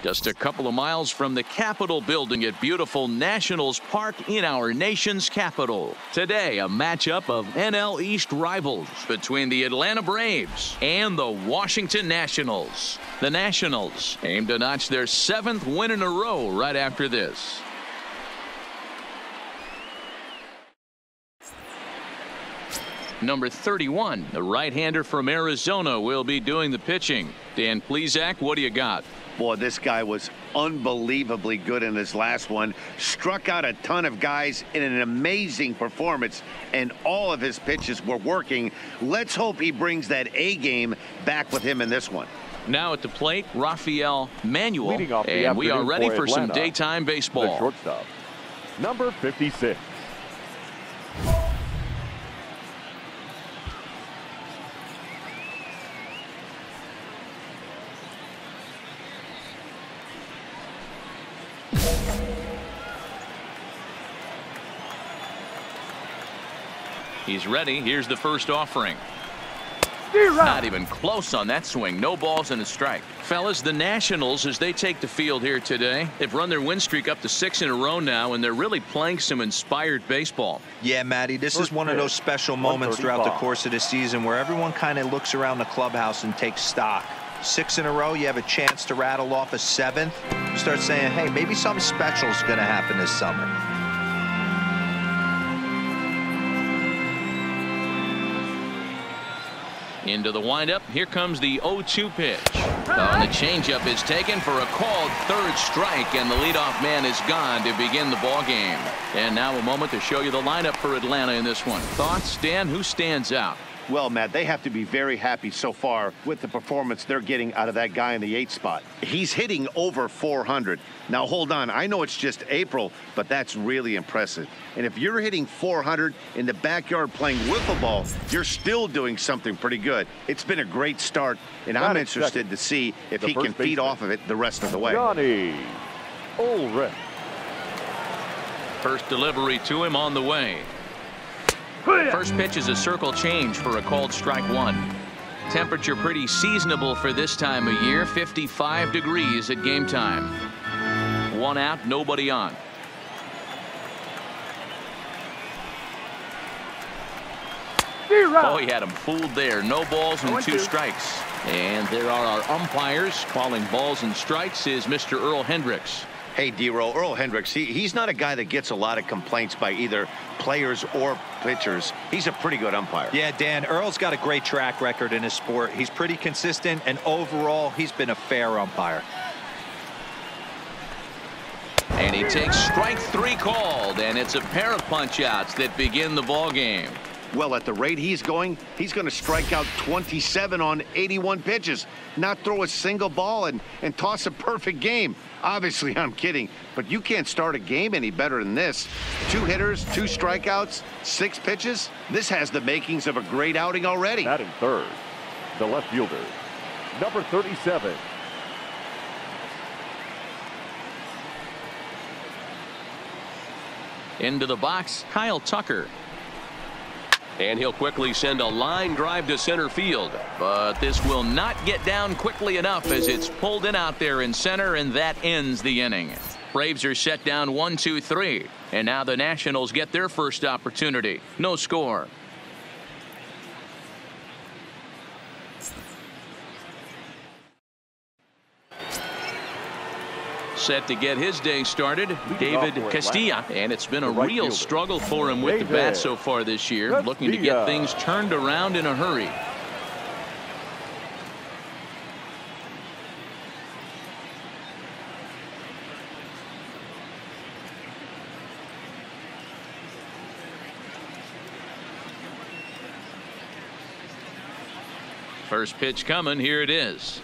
Just a couple of miles from the Capitol building at beautiful Nationals Park in our nation's capital. Today, a matchup of NL East rivals between the Atlanta Braves and the Washington Nationals. The Nationals aim to notch their 7th win in a row right after this. Number 31, the right-hander from Arizona, will be doing the pitching. Dan Plesac, what do you got? Boy, this guy was unbelievably good in his last one. Struck out a ton of guys in an amazing performance, and all of his pitches were working. Let's hope he brings that A game back with him in this one. Now at the plate, Rafael Manuel, and we are ready for some daytime baseball. The shortstop, number 56. He's ready. Here's the first offering. Not even close on that swing. No balls and a strike. Fellas, the Nationals, as they take the field here today, they've run their win streak up to 6 in a row now, and they're really playing some inspired baseball. Yeah, Matty, this is one of those special moments throughout the course of the season where everyone kind of looks around the clubhouse and takes stock. 6 in a row, you have a chance to rattle off a 7th. You start saying, hey, maybe something special is going to happen this summer. Into the windup. Here comes the 0-2 pitch. And the changeup is taken for a called 3rd strike, and the leadoff man is gone to begin the ball game. And now a moment to show you the lineup for Atlanta in this one. Thoughts, Dan? Who stands out? Well, Matt, they have to be very happy so far with the performance they're getting out of that guy in the 8th spot. He's hitting over 400. Now, hold on. I know it's just April, but that's really impressive. And if you're hitting 400 in the backyard playing wiffle ball, you're still doing something pretty good. It's been a great start, and I'm interested to see if he can feed off of it the rest of the way. Johnny Ulrich. First delivery to him on the way. First pitch is a circle change for a called strike 1. Temperature pretty seasonable for this time of year. 55 degrees at game time. 1 out, nobody on. Oh, he had him fooled there. No balls and 2 strikes. And there are our umpires. Calling balls and strikes is Mr. Earl Hendricks. Hey, D-Row, Earl Hendricks, he's not a guy that gets a lot of complaints by either players or pitchers. He's a pretty good umpire. Yeah, Dan, Earl's got a great track record in his sport. He's pretty consistent, and overall, he's been a fair umpire. And he takes strike 3 called, and it's a pair of punch-outs that begin the ball game. Well, at the rate he's going to strike out 27 on 81 pitches, not throw a single ball, and toss a perfect game. Obviously, I'm kidding, but you can't start a game any better than this. 2 hitters, 2 strikeouts, 6 pitches. This has the makings of a great outing already. That in third, the left fielder, number 37. Into the box, Kyle Tucker. And he'll quickly send a line drive to center field. But this will not get down quickly enough as it's pulled in out there in center, and that ends the inning. Braves are set down 1-2-3. And now the Nationals get their first opportunity. No score. Set to get his day started, David Castilla, and it's been a real struggle for him with the bat so far this year, looking to get things turned around in a hurry. First pitch coming, here it is.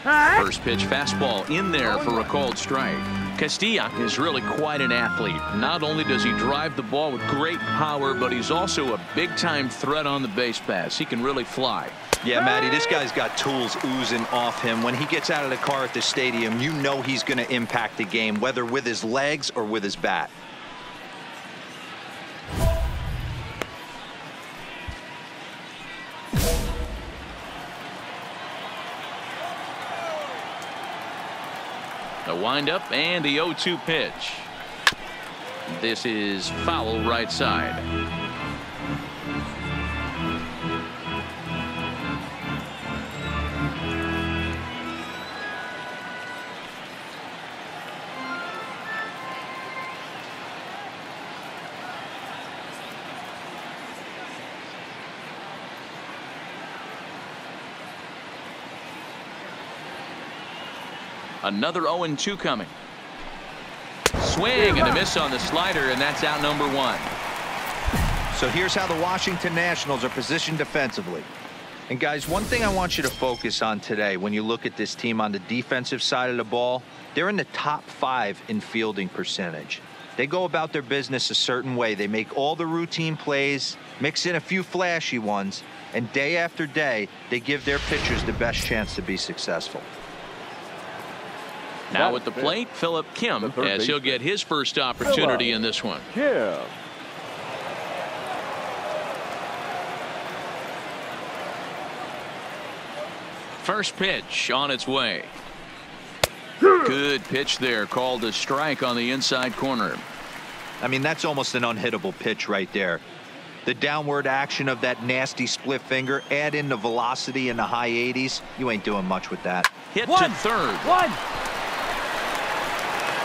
First pitch fastball in there for a called strike. Castilla is really quite an athlete. Not only does he drive the ball with great power, but he's also a big-time threat on the base pass. He can really fly. Yeah, Matty, this guy's got tools oozing off him. When he gets out of the car at the stadium, you know he's going to impact the game, whether with his legs or with his bat. The windup and the 0-2 pitch. This is foul right side. Another 0-2 coming. Swing and a miss on the slider, and that's out number 1. So here's how the Washington Nationals are positioned defensively. And guys, one thing I want you to focus on today when you look at this team on the defensive side of the ball, they're in the top 5 in fielding percentage. They go about their business a certain way. They make all the routine plays, mix in a few flashy ones, and day after day, they give their pitchers the best chance to be successful. Now at the plate, Philip Kim, as he'll get his first opportunity in this one. Kim. First pitch on its way. Good pitch there, called a strike on the inside corner. I mean, that's almost an unhittable pitch right there. The downward action of that nasty split finger, add in the velocity in the high 80s, you ain't doing much with that. Hit to third.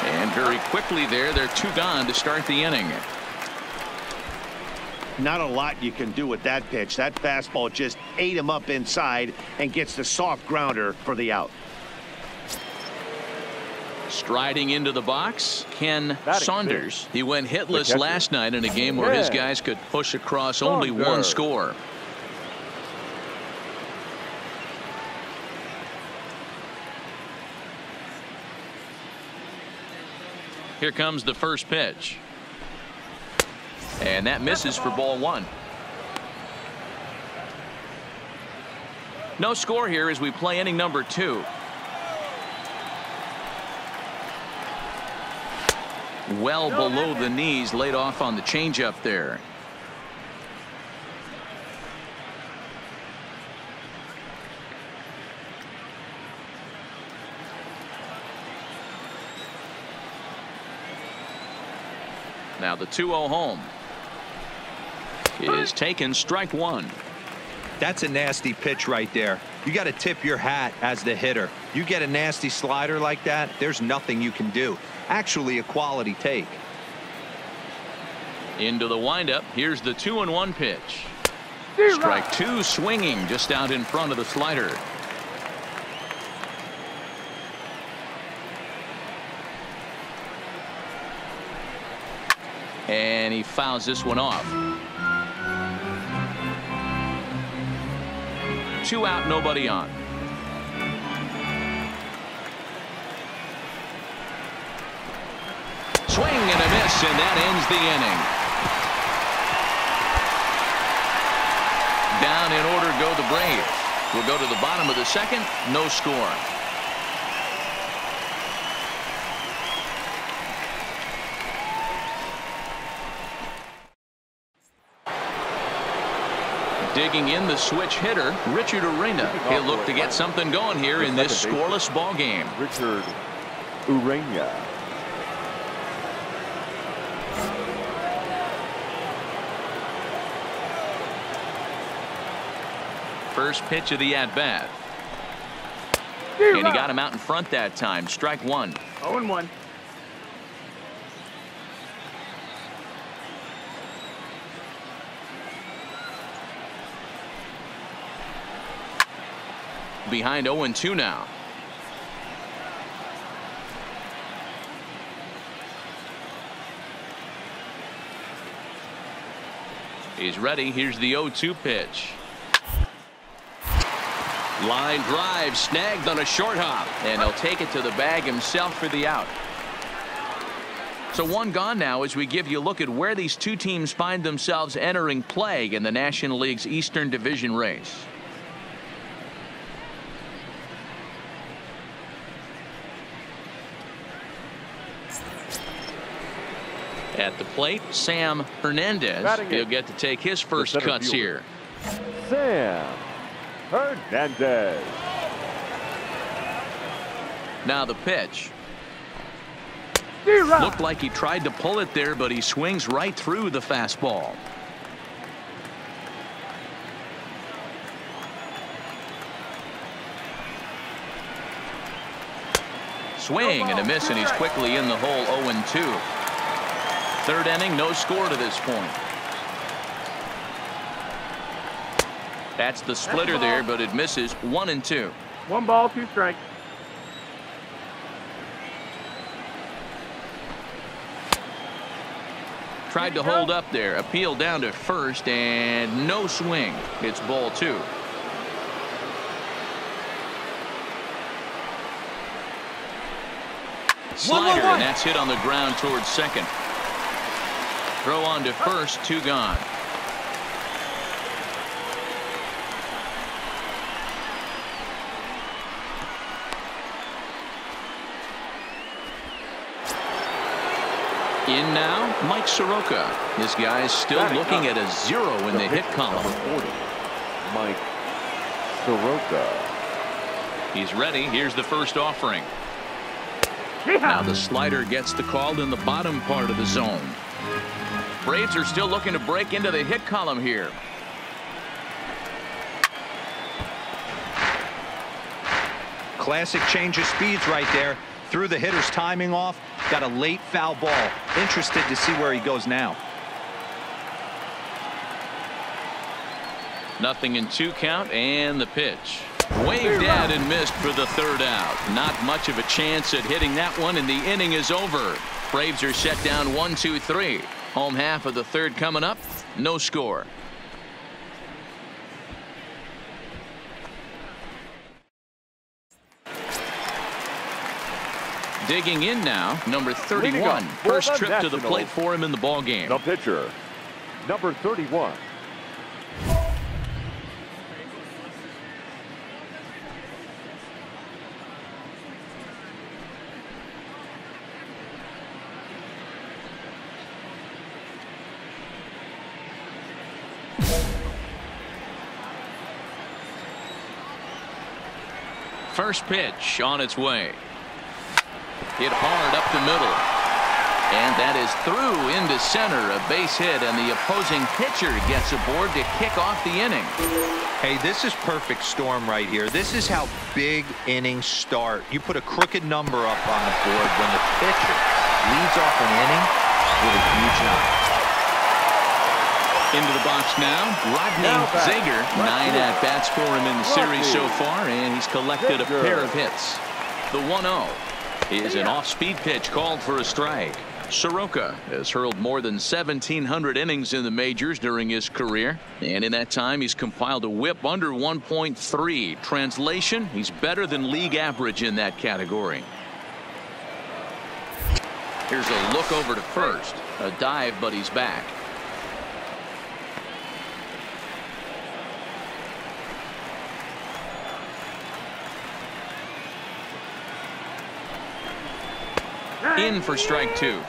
And very quickly there, they're 2 gone to start the inning. Not a lot you can do with that pitch. That fastball just ate him up inside and gets the soft grounder for the out. Striding into the box, Ken Saunders. He went hitless last night in a game where his guys could push across only 1 score. Here comes the first pitch. And that misses for ball 1. No score here as we play inning number 2. Well below the knees, laid off on the changeup there. Now the 2-0 home is taken, strike 1. That's a nasty pitch right there. You got to tip your hat as the hitter. You get a nasty slider like that, there's nothing you can do. Actually a quality take. Into the windup. Here's the 2-1 pitch. Strike 2, swinging just out in front of the slider. And he fouls this one off. 2 out, nobody on. Swing and a miss, and that ends the inning. Down in order go the Braves. We'll go to the bottom of the 2nd, no score. Digging in the switch hitter, Richard Urena. He'll look to get something going here in this scoreless ball game. Richard Urena. First pitch of the at-bat. And he got him out in front that time. Strike 1. 0-1. Behind 0-2 now. He's ready. Here's the 0-2 pitch. Line drive snagged on a short hop, and he'll take it to the bag himself for the out. So 1 gone now as we give you a look at where these 2 teams find themselves entering play in the National League's Eastern Division race. At the plate, Sam Hernandez. He'll get to take his first cuts here. Sam Hernandez. Now the pitch. Looked like he tried to pull it there, but he swings right through the fastball. Swing and a miss, and he's quickly in the hole. 0-2. Third inning, no score to this point. That's the splitter there, but it misses. 1-2. 1 ball, 2 strikes. Tried to hold up there. Appeal down to first, and no swing. It's ball 2. Slider, and that's hit on the ground towards second. Throw on to first, 2 gone. In now, Mike Sokora. This guy's still looking at a 0 in the hit column. 40, Mike Sokora. He's ready. Here's the first offering. Now the slider gets the call in the bottom part of the zone. Braves are still looking to break into the hit column here. Classic change of speeds right there. Threw the hitter's timing off. Got a late foul ball. Interested to see where he goes now. 0-2 count, and the pitch. Waved at and missed for the third out. Not much of a chance at hitting that one, and the inning is over. Braves are set down 1-2-3. Home half of the third coming up. No score. Digging in now, number 31. First trip to the plate for him in the ball game. The pitcher, number 31. First pitch on its way. Hit hard up the middle. And that is through into center. A base hit, and the opposing pitcher gets aboard to kick off the inning. Hey, this is perfect storm right here. This is how big innings start. You put a crooked number up on the board when the pitcher leads off an inning with a huge knock. Into the box now, Rodney Zager. 9 at-bats for him in the series so far, and he's collected a pair of hits. The 1-0 is an off-speed pitch called for a strike. Sokora has hurled more than 1,700 innings in the majors during his career, and in that time he's compiled a whip under 1.3. Translation, he's better than league average in that category. Here's a look over to first. A dive, but he's back. In for strike 2.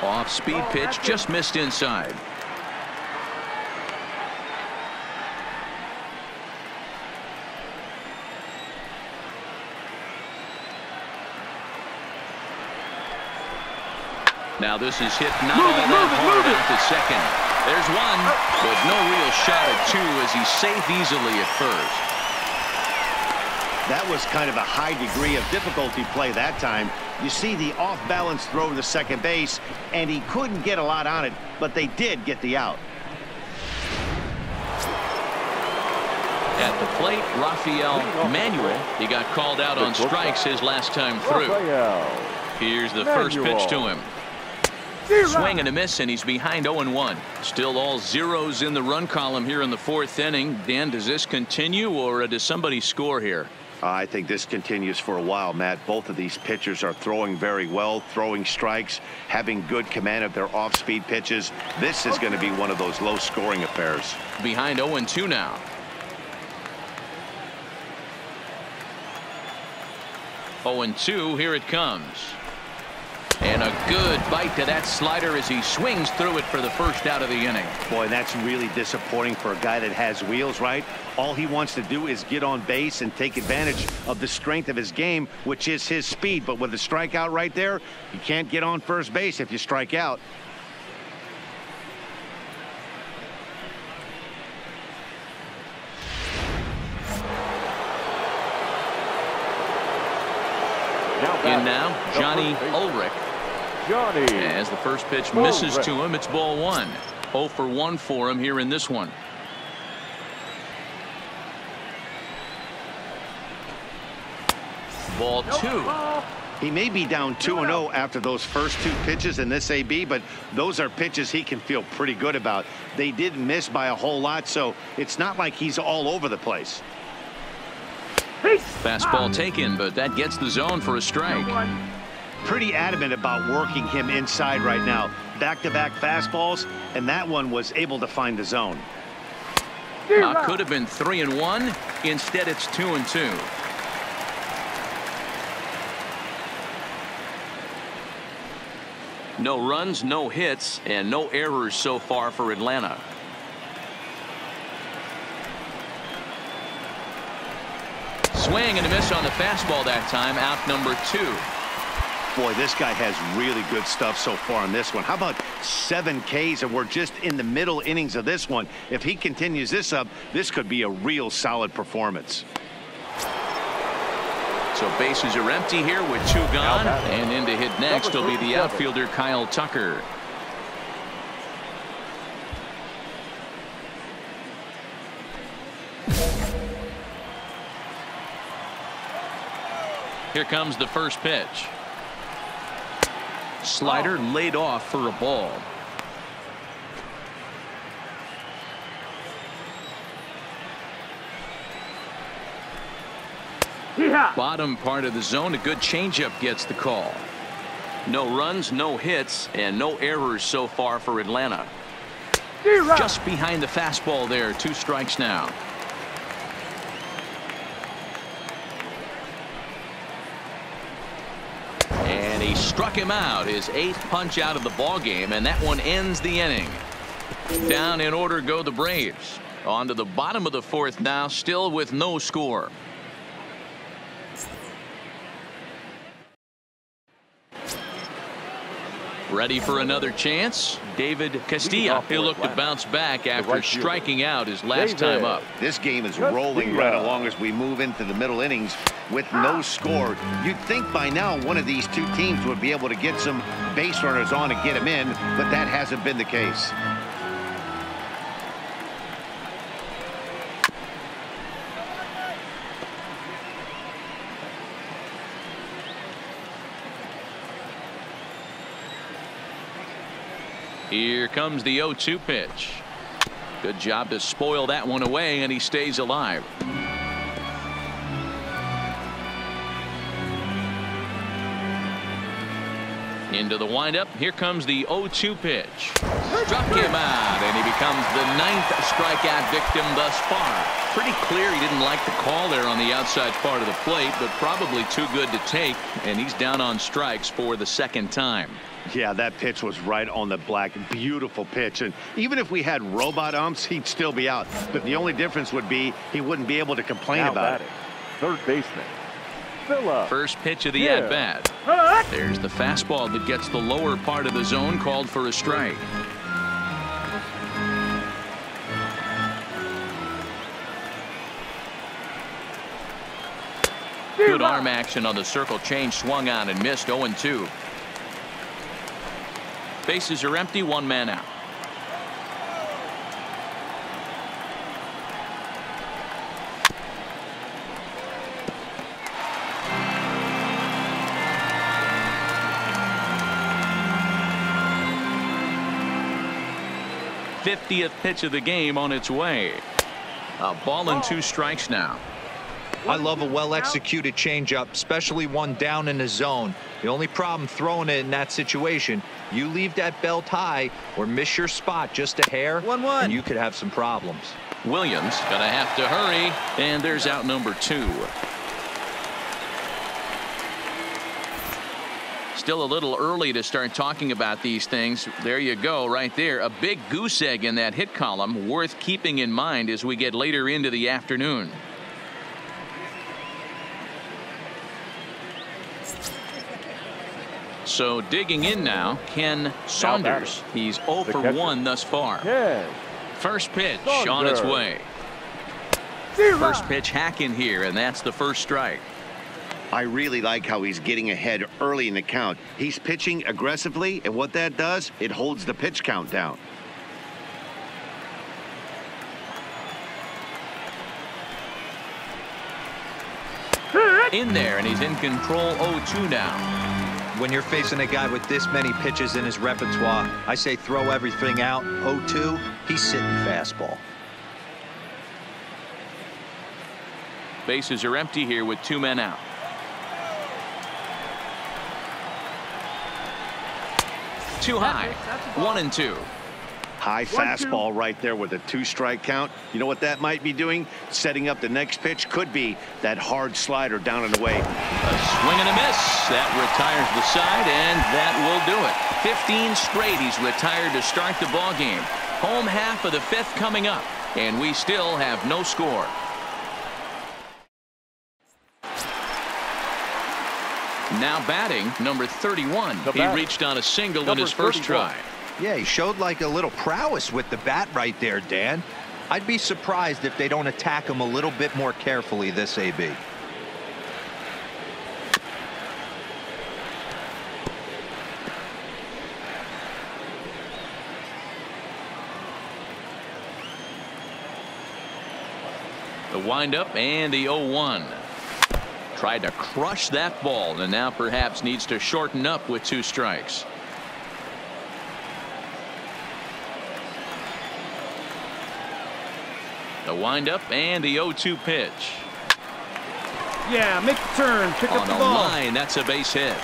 Off-speed pitch, just missed inside. Now this is hit not all that hard out to second. There's one, but no real shot at 2 as he's safe easily at first. That was kind of a high degree of difficulty play that time. You see the off-balance throw to second base, and he couldn't get a lot on it, but they did get the out. At the plate, Rafael Manuel. He got called out on strikes his last time through. Here's the first pitch to him. Swing and a miss, and he's behind 0-1. Still all zeros in the run column here in the 4th inning. Dan, does this continue, or does somebody score here? I think this continues for a while, Matt. Both of these pitchers are throwing very well, throwing strikes, having good command of their off-speed pitches. This is going to be one of those low-scoring affairs. Behind 0-2 now. 0-2, here it comes. And a good bite to that slider as he swings through it for the first out of the inning. Boy, that's really disappointing for a guy that has wheels, right? All he wants to do is get on base and take advantage of the strength of his game, which is his speed. But with the strikeout right there, you can't get on first base if you strike out. In now, Johnny Ulrich. As the first pitch misses to him, it's ball one. 0 for 1 for him here in this one. Ball 2. He may be down 2-0 after those first 2 pitches in this AB, but those are pitches he can feel pretty good about. They didn't miss by a whole lot, so it's not like he's all over the place. Fastball taken, but that gets the zone for a strike. Pretty adamant about working him inside right now. Back-to-back fastballs, and that one was able to find the zone. Could have been 3-1. Instead, it's 2-2. No runs, no hits, and no errors so far for Atlanta. Swing and a miss on the fastball that time. Out number 2. Boy, this guy has really good stuff so far in this one. How about 7 Ks, and we're just in the middle innings of this one. If he continues this up, this could be a real solid performance. So bases are empty here with 2 gone, and in to hit next will be the outfielder Kyle Tucker. Here comes the first pitch. Slider laid off for a ball. Bottom part of the zone, a good changeup gets the call. No runs, no hits, and no errors so far for Atlanta. Just behind the fastball there. 2 strikes now. And he struck him out, his 8th punch out of the ball game, and that one ends the inning. Down in order go the Braves. On to the bottom of the 4th now, still with no score. Ready for another chance? David Castilla. He'll look to bounce back after striking out his last time up. This game is rolling right along as we move into the middle innings with no score. You'd think by now one of these 2 teams would be able to get some base runners on and get them in, but that hasn't been the case. Here comes the 0-2 pitch. Good job to spoil that one away, and he stays alive. Into the windup. Here comes the 0-2 pitch. Struck him out, and he becomes the 9th strikeout victim thus far. Pretty clear he didn't like the call there on the outside part of the plate, but probably too good to take, and he's down on strikes for the 2nd time. Yeah, that pitch was right on the black. Beautiful pitch. And even if we had robot umps, he'd still be out. But the only difference would be he wouldn't be able to complain about it. Third baseman. First pitch of the at-bat. There's the fastball that gets the lower part of the zone, called for a strike. Good arm action on the circle change, swung on and missed. 0-2. Bases are empty, 1 man out. '50th pitch of the game on its way. A ball and 2 strikes now. I love a well-executed changeup, especially one down in the zone. The only problem throwing it in that situation, you leave that belt high or miss your spot just a hair, and you could have some problems. Williams gonna have to hurry, and there's out number 2. Still a little early to start talking about these things. There you go, right there. A big goose egg in that hit column, worth keeping in mind as we get later into the afternoon. So digging in now, Ken Saunders. He's 0 for 1 thus far. First pitch on its way. First pitch hack in here, and that's the first strike. I really like how he's getting ahead early in the count. He's pitching aggressively, and what that does, it holds the pitch count down. In there, and he's in control 0-2 now. When you're facing a guy with this many pitches in his repertoire, I say throw everything out. 0-2, he's sitting fastball. Bases are empty here with 2 men out. Too high. 1-2. High fastball right there with a 2-strike count. You know what that might be doing? Setting up the next pitch. Could be that hard slider down and away. A swing and a miss. That retires the side, and that will do it. 15 straight he's retired to start the ball game. Home half of the 5th coming up, and we still have no score. Now batting, number 31. He reached on a single in his first try. Yeah, he showed like a little prowess with the bat right there, Dan. I'd be surprised if they don't attack him a little bit more carefully this AB. The windup and the 0-1. Tried to crush that ball, and now perhaps needs to shorten up with 2 strikes. The windup and the 0-2 pitch. Yeah, make the turn, pick up the ball. On a line, that's a base hit.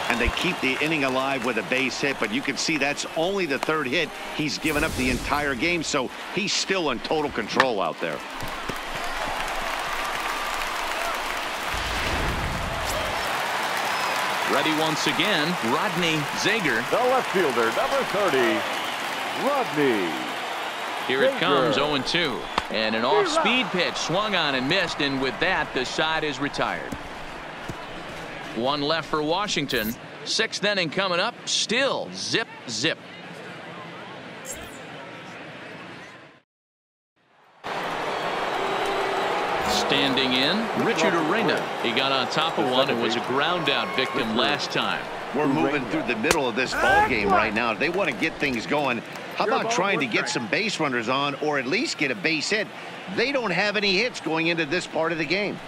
And they keep the inning alive with a base hit, but you can see that's only the 3rd hit he's given up the entire game, so he's still in total control out there. Ready once again, Rodney Zager. The left fielder, number 30, Rodney. Here it comes, 0-2. And an off-speed pitch swung on and missed, and with that, the side is retired. 1 left for Washington. 6th inning coming up, still zip, zip. Standing in, Richard Arena. He got on top of one and was a ground out victim last time. We're moving through the middle of this ball game right now. They want to get things going. How about trying to get some base runners on, or at least get a base hit? They don't have any hits going into this part of the game.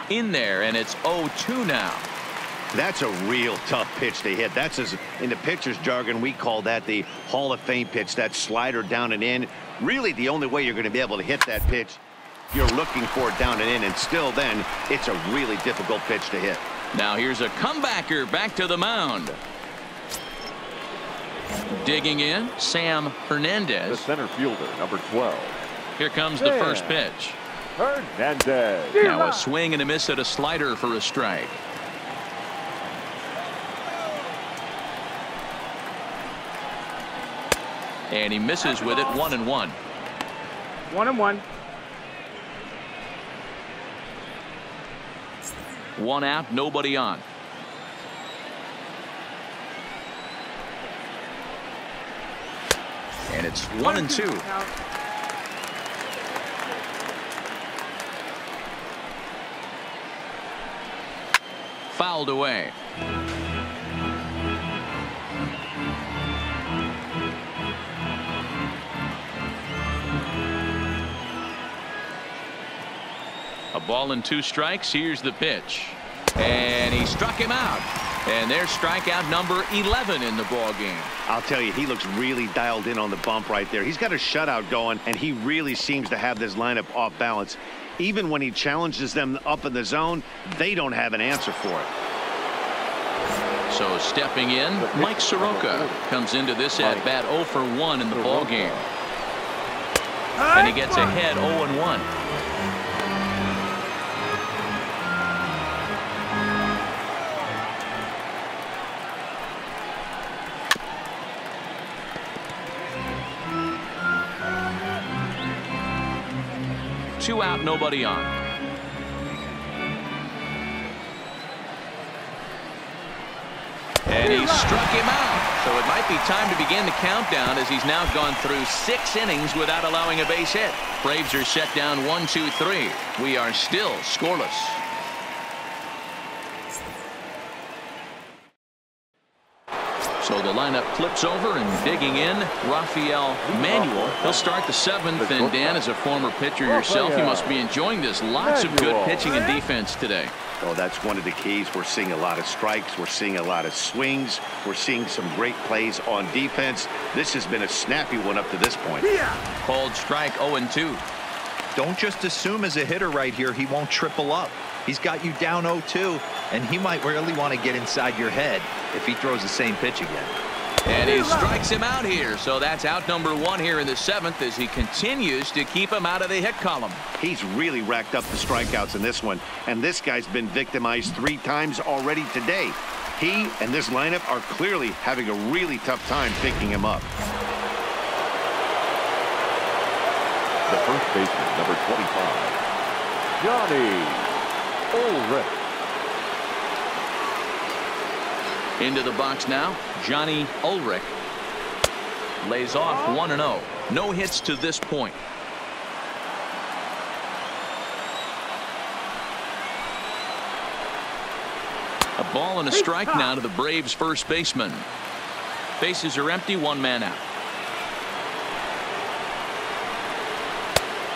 In there, and it's 0-2 now. That's a real tough pitch to hit. That's, in the pitcher's jargon, we call that the Hall of Fame pitch. That slider down and in. Really, the only way you're going to be able to hit that pitch, you're looking for it down and in, and still then, it's a really difficult pitch to hit. Now here's a comebacker back to the mound. Digging in, Sam Hernandez. The center fielder, number 12. Here comes the first pitch. Hernandez. Now a swing and a miss at a slider for a strike. And he misses with it, 1-1. 1-1. 1 out, nobody on. And it's 1-2. Fouled away. A ball and 2 strikes. Here's the pitch. And he struck him out. And there's strikeout number 11 in the ball game. I'll tell you, he looks really dialed in on the bump right there. He's got a shutout going, and he really seems to have this lineup off balance. Even when he challenges them up in the zone, they don't have an answer for it. So stepping in, Mike Sokora comes into this at bat 0 for 1 in the ball game. And he gets ahead 0-1. 2 out, nobody on. And he struck him out. So it might be time to begin the countdown as he's now gone through 6 innings without allowing a base hit. Braves are set down 1-2-3. We are still scoreless. So the lineup flips over, and digging in, Rafael Manuel. He'll start the 7th, and Dan, as a former pitcher yourself, you must be enjoying this. Lots of good pitching and defense today. Oh, that's one of the keys. We're seeing a lot of strikes. We're seeing a lot of swings. We're seeing some great plays on defense. This has been a snappy one up to this point. Called strike 0-2. Don't just assume as a hitter right here he won't triple up. He's got you down 0-2, and he might really want to get inside your head if he throws the same pitch again. And he strikes him out here. So that's out number 1 here in the 7th as he continues to keep him out of the hit column. He's really racked up the strikeouts in this one, and this guy's been victimized 3 times already today. He and this lineup are clearly having a really tough time picking him up. The first baseman, number 25, Johnny Ulrich. Into the box now, Johnny Ulrich. Lays off 1-0. No hits to this point. A ball and a strike now to the Braves' first baseman. Bases are empty, 1 man out.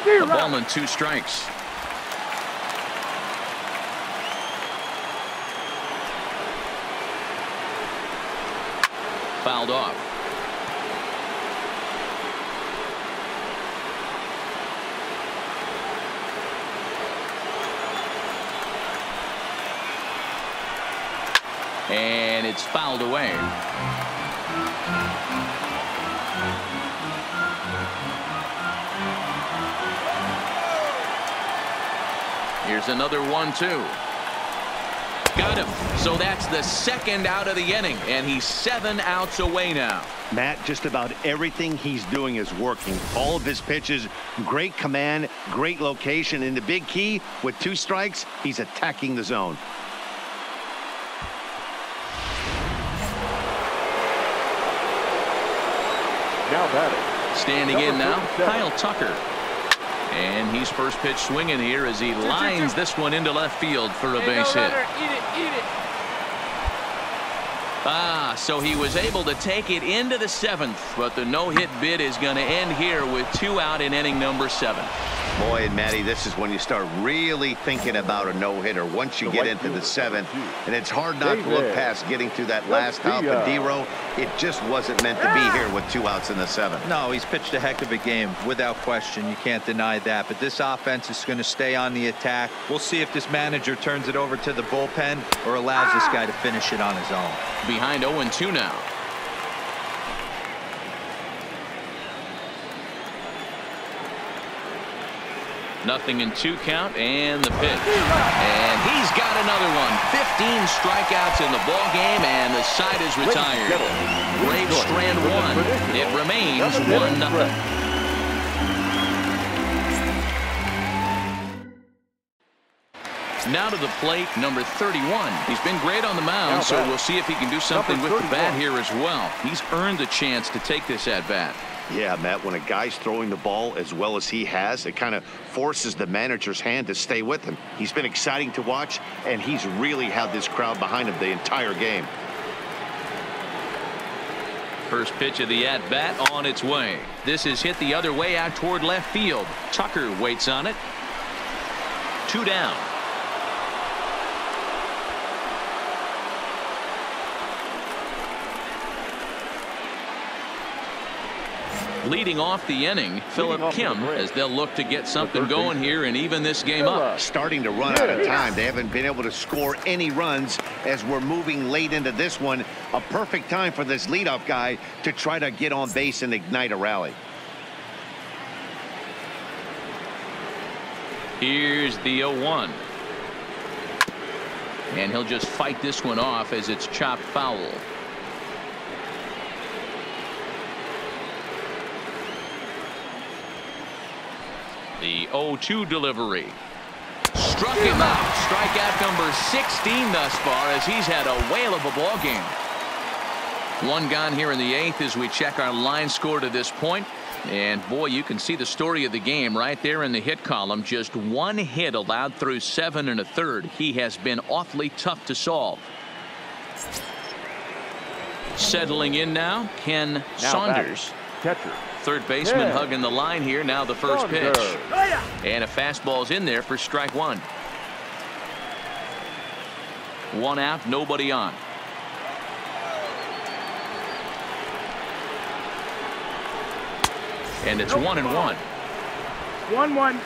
A ball and 2 strikes. Fouled off. And it's fouled away. Here's another 1-2. Got him. So that's the 2nd out of the inning, and he's 7 outs away now. Matt, just about everything he's doing is working. All of his pitches, great command, great location, and the big key, with 2 strikes, he's attacking the zone. Now batting. Standing in now, Kyle Tucker. And he's first pitch swinging here as he lines this one into left field for a base hit. So he was able to take it into the 7th, but the no-hit bid is going to end here with 2 out in inning number 7. Boy, and Matty, this is when you start really thinking about a no-hitter. Once you get into the 7th, and it's hard not to look past getting through that last hop of D-Row. It just wasn't meant to be here with 2 outs in the 7th. No, he's pitched a heck of a game, without question. You can't deny that. But this offense is going to stay on the attack. We'll see if this manager turns it over to the bullpen or allows this guy to finish it on his own. Behind 0-2 now. Nothing in 2 count, and the pitch. And he's got another one. 15 strikeouts in the ball game, and the side is retired. Braves strand 1. It remains 1-0. Now to the plate, number 31. He's been great on the mound, so we'll see if he can do something with the bat here as well. He's earned the chance to take this at bat. Yeah, Matt, when a guy's throwing the ball as well as he has, it kind of forces the manager's hand to stay with him. He's been exciting to watch, and he's really had this crowd behind him the entire game. First pitch of the at-bat on its way. This is hit the other way out toward left field. Tucker waits on it. 2 down. Leading off the inning, Philip Kim, as they'll look to get something going here and even this game up. Starting to run out of time. They haven't been able to score any runs as we're moving late into this one. A perfect time for this leadoff guy to try to get on base and ignite a rally. Here's the 0-1. And he'll just fight this one off as it's chopped foul. The 0-2 delivery. Struck him out. Strikeout number 16 thus far, as he's had a whale of a ball game. One gone here in the 8th as we check our line score to this point. And boy, you can see the story of the game right there in the hit column. Just one hit allowed through 7 1/3. He has been awfully tough to solve. Settling in now, Ken Saunders. Catcher. Third baseman hugging the line here. Now the first pitch. Saunders. And a fastball's in there for strike one. One out, nobody on. And it's 1-1. 1-1.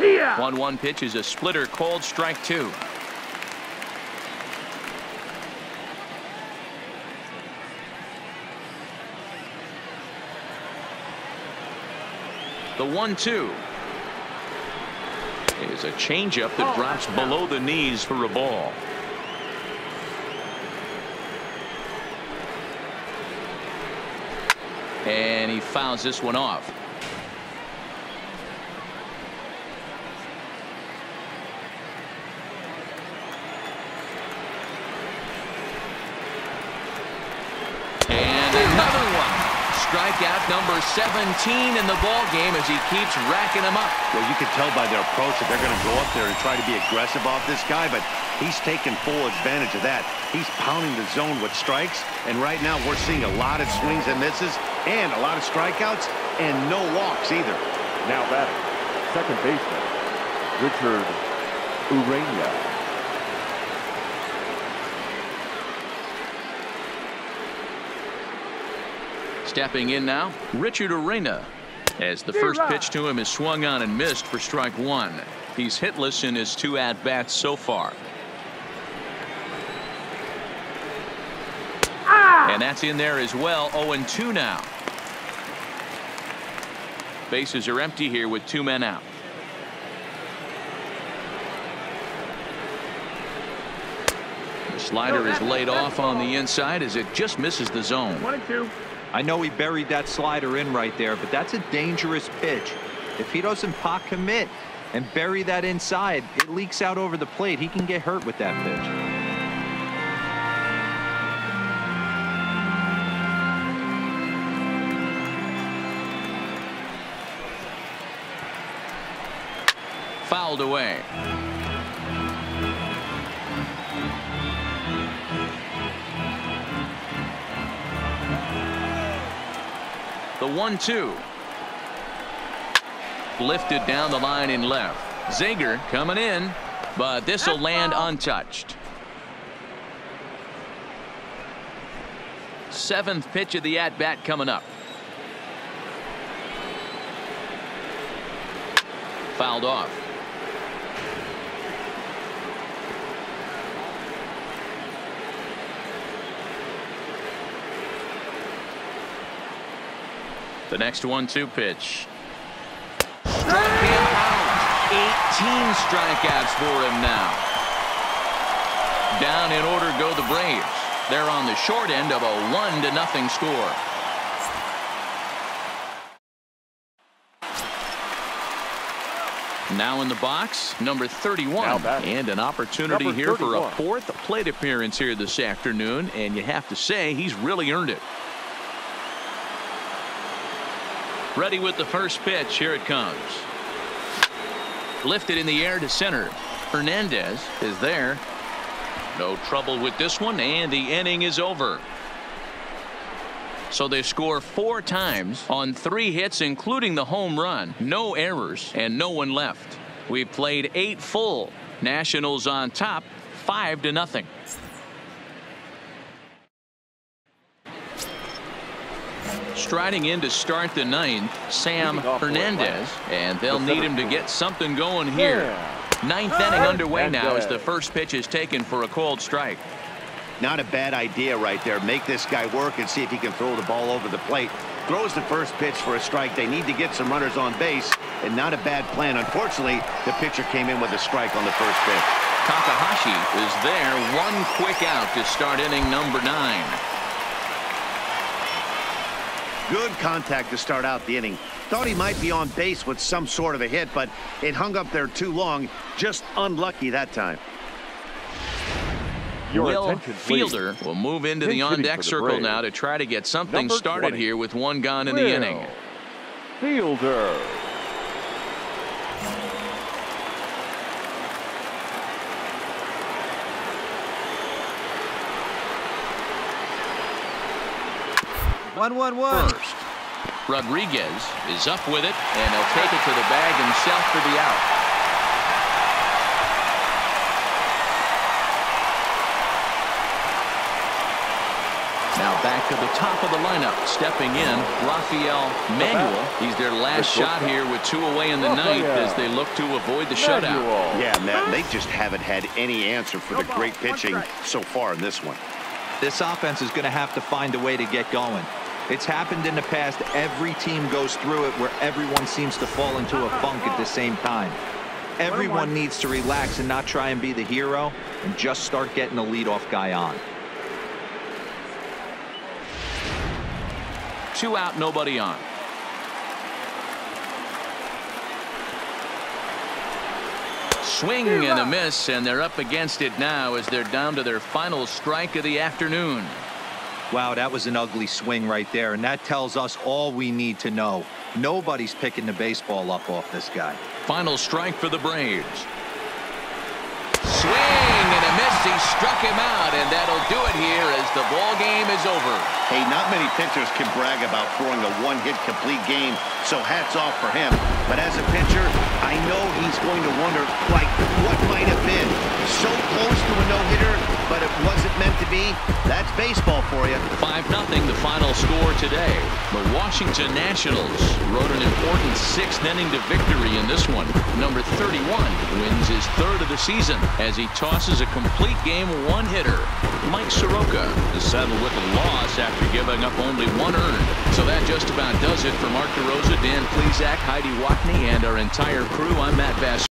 Yeah. 1-1 pitch is a splitter, called strike two. The 1-2 is a changeup that drops below the knees for a ball. And he fouls this one off. And another one. Strikeout number 17 in the ball game as he keeps racking them up. Well, you can tell by their approach that they're going to go up there and try to be aggressive off this guy, but he's taking full advantage of that. He's pounding the zone with strikes, and right now we're seeing a lot of swings and misses and a lot of strikeouts and no walks either. Now batting, second baseman, Richard Urania. Stepping in now, Richard Urania, as the first pitch to him is swung on and missed for strike one. He's hitless in his 2 at-bats so far. And that's in there as well. 0-2 now. Bases are empty here with 2 men out. The slider is laid off on the inside as it just misses the zone. 1-2. I know he buried that slider in right there, but that's a dangerous pitch. If he doesn't pot commit and bury that inside, it leaks out over the plate. He can get hurt with that pitch. Fouled away. The 1-2. Lifted down the line in left. Zager coming in, but this will land untouched. 7th pitch of the at-bat coming up. Fouled off. The next 1-2 pitch. Struck him out. 18 strikeouts for him now. Down in order go the Braves. They're on the short end of a 1-0 score. Now in the box, number 31, and an opportunity number here for a 31. 4th plate appearance here this afternoon, and you have to say he's really earned it. Ready with the first pitch. Here it comes. Lifted in the air to center. Hernandez is there. No trouble with this one, and the inning is over. So they score 4 times on 3 hits, including the home run. No errors and no one left. We've played 8 full. Nationals on top, 5-0. Striding in to start the 9th, Sam Hernandez, and they'll need him to get something going here. 9th inning underway now as the first pitch is taken for a called strike. Not a bad idea right there. Make this guy work and see if he can throw the ball over the plate. Throws the first pitch for a strike. They need to get some runners on base, and not a bad plan. Unfortunately, the pitcher came in with a strike on the first pitch. Takahashi is there. 1 quick out to start inning number 9. Good contact to start out the inning. Thought he might be on base with some sort of a hit, but it hung up there too long. Just unlucky that time. Will Fielder will move into the on-deck circle now to try to get something started here with one gone in the inning. Fielder. First. Rodriguez is up with it, and he'll take it to the bag himself for the out. Now back to the top of the lineup. Stepping in, Rafael Manuel. He's their last shot here with 2 away in the ninth as they look to avoid the shutout. Yeah, Matt, they just haven't had any answer for the great pitching so far in this one. This offense is going to have to find a way to get going. It's happened in the past. Every team goes through it where everyone seems to fall into a funk at the same time. Everyone needs to relax and not try and be the hero and just start getting the leadoff guy on. 2 out, nobody on. Swing and a miss, and they're up against it now as they're down to their final strike of the afternoon. Wow, that was an ugly swing right there, and that tells us all we need to know. Nobody's picking the baseball up off this guy. Final strike for the Braves. Swing and a miss. He struck him out, and that'll do it here as the ball game is over. Hey, not many pitchers can brag about throwing a one-hit complete game, so hats off for him. But as a pitcher, I know he's going to wonder, like, what might have been. So close to a no-hitter, but it wasn't meant to be. That's baseball for you. 5-0 the final score today. The Washington Nationals rode an important 6th inning to victory in this one. Number 31 wins his 3rd of the season as he tosses a complete game one-hitter. Mike Sokora is settled with a loss after giving up only 1 earned. So that just about does it for Mark DeRosa, Dan Plesac, Heidi Watney, and our entire crew. I'm Matt Bass.